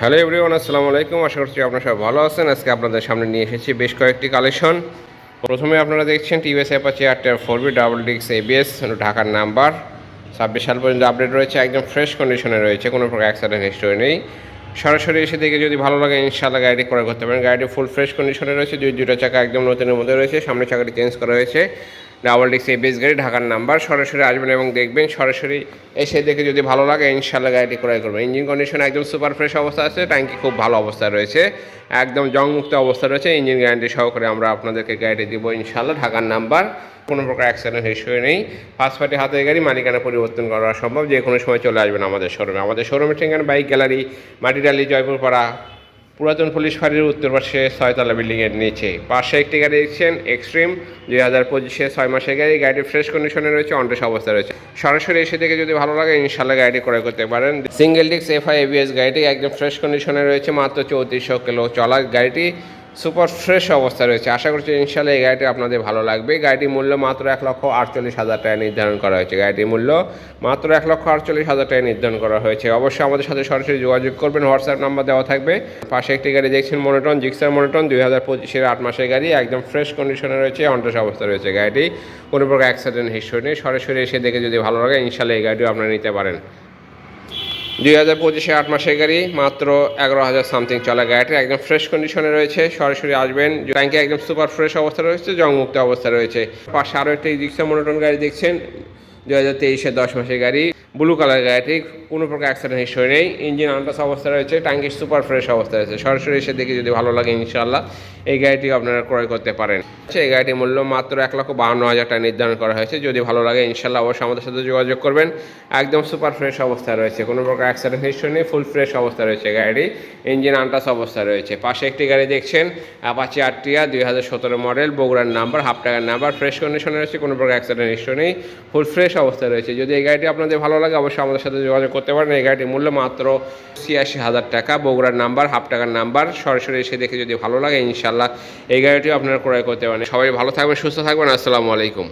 Hello everyone, আসসালামু আলাইকুম। আশা করছি আপনারা সবাই ভালো আছেন। আজকে আপনাদের সামনে নিয়ে এসেছি বেশ কয়েকটি কালেকশন। প্রথমে আপনারা দেখছেন টিভিএস অ্যাপাচি আর 4B ডাবল ডিক্স এবিএস, ঢাকার নাম্বার, 26 সাল পর্যন্ত আপডেট রয়েছে, একদম ফ্রেশ কন্ডিশনে রয়েছে, কোনো প্রকার অ্যাক্সিডেন্ট হিস্টরি নেই। সরাসরি এসে দেখে যদি ভালো লাগে ইনশাআল্লাহ গাড়িটি ক্রয় করতে পারেন। গাড়িটি ফুল ফ্রেশ কন্ডিশনে রয়েছে, দুটো চাকা একদম নতুনের মধ্যে রয়েছে, সামনের চাকাটি চেঞ্জ করা হয়েছে। ডাবল ডিক্স এবিএস গাড়ি, ঢাকার নাম্বার। সরাসরি আসবেন এবং দেখবেন, সরাসরি এসে দেখে যদি ভালো লাগে ইনশাআল্লাহ গাড়িটি ক্রয় করবেন। ইঞ্জিন কন্ডিশন একদম সুপার ফ্রেশ অবস্থা আছে, ট্যাঙ্কি খুব ভালো অবস্থায় রয়েছে, একদম জংমুক্ত অবস্থা রয়েছে। ইঞ্জিন গ্যারান্টি সহকারে আমরা আপনাদেরকে গাড়িটি দিব ইনশাআল্লাহ, ঢাকার নাম্বার, কোনো প্রকার অ্যাক্সিডেন্ট হিস্টরি নেই। ফার্স্ট পার্টি হাতের গাড়ি, মালিকানা পরিবর্তন করা সম্ভব। যে কোনো সময় চলে আসবেন আমাদের শোরুমে। আমাদের শোরুমের ঠিকানা বাইক গ্যালারি, মাটিডালি, জয়পুরপাড়া, পুরাতন পুলিশ ফাঁড়ির উত্তর পাশে 6তলা বিল্ডিংয়ের নিচে। পাশে একটি গাড়ি দেখছেন এক্সট্রিম, 2025 6 মাসের গাড়ি। গাড়িটি ফ্রেশ কন্ডিশনে রয়েছে, অনটেস্ট অবস্থায় রয়েছে। সরাসরি এসে দেখে যদি ভালো লাগে ইনশাআল্লাহ গাড়িটি ক্রয় করতে পারেন। সিঙ্গেল ডিক্স এফআই এবিএস গাড়িটি একদম ফ্রেশ কন্ডিশনে রয়েছে, মাত্র 3400 কিলো চলা গাড়িটি, সুপার ফ্রেশ অবস্থা রয়েছে। আশা করছি ইনশাআল্লাহ এই গাড়িটি আপনাদের ভালো লাগবে। গাড়িটির মূল্য মাত্র 1,48,000 টাকা নির্ধারণ করা হয়েছে। গাড়িটির মূল্য মাত্র 1,48,000 টাকা নির্ধারণ করা হয়েছে। অবশ্যই আমাদের সাথে সরাসরি যোগাযোগ করবেন, হোয়াটসঅ্যাপ নাম্বার দেওয়া থাকবে। পাশে একটি গাড়ি দেখছেন মনোটন, জিক্সার মনোটন, 2025 8 মাসের গাড়ি, একদম ফ্রেশ কন্ডিশনে রয়েছে, অনটেস্ট অবস্থা রয়েছে। গাড়িটি কোনো প্রকার অ্যাক্সিডেন্ট হিস্টরি নেই। সরাসরি এসে দেখে যদি ভালো লাগে ইনশাআল্লাহ এই গাড়িটিও আপনারা নিতে পারেন। 2025 8 মাসের গাড়ি, মাত্র 11,000 সামথিং চলা গাড়িটি, একদম ফ্রেশ কন্ডিশনে রয়েছে। সরাসরি আসবেন, ট্যাঙ্কি একদম সুপার ফ্রেশ অবস্থা রয়েছে, জংমুক্ত অবস্থা রয়েছে। পাশে আরও একটি রিক্সা মনোটন গাড়ি দেখছেন, 2023 10 মাসের গাড়ি, ব্লু কালার গাড়িটি, কোনো প্রকার অ্যাক্সিডেন্ট হিস্টরি নেই। ইঞ্জিন আনটাস অবস্থা রয়েছে, ট্যাঙ্কি সুপার ফ্রেশ অবস্থা রয়েছে। সরাসরি এসে দেখে যদি ভালো লাগে ইনশাআল্লাহ এই গাড়িটি আপনারা ক্রয় করতে পারেন। এই গাড়িটির মূল্য মাত্র 1,52,000 টাকা নির্ধারণ করা হয়েছে। যদি ভালো লাগে ইনশাআল্লাহ অবশ্যই আমাদের সাথে যোগাযোগ করবেন। একদম সুপার ফ্রেশ অবস্থা রয়েছে, কোনো প্রকার অ্যাক্সিডেন্ট হিস্টরি নেই, ফুল ফ্রেশ অবস্থা রয়েছে গাড়ি, ইঞ্জিন আনটাস অবস্থা রয়েছে। পাশে একটি গাড়ি দেখছেন অ্যাপাচি আরটিআর, 2017 মডেল, বগুড়ার নাম্বার, হাফ টাকার নাম্বার, ফ্রেশ কন্ডিশনে রয়েছে, কোনো প্রকার অ্যাক্সিডেন্ট হিস্টরি নেই, ফুল ফ্রেশ অবস্থা রয়েছে। যদি এই গাড়িটি আপনাদের ভালো লাগে অবশ্যই আমাদের সাথে যোগাযোগ করতে পারেন। এই গাড়িটির মূল্য মাত্র 86,000 টাকা, বগুড়ার নাম্বার, হাফ টাকার নাম্বার। সরাসরি এসে দেখে যদি ভালো লাগে ইনশাআল্লাহ এই গাড়িটিও আপনারা ক্রয় করতে পারেন। সবাই ভালো থাকবেন, সুস্থ থাকবেন। আসসালামু আলাইকুম।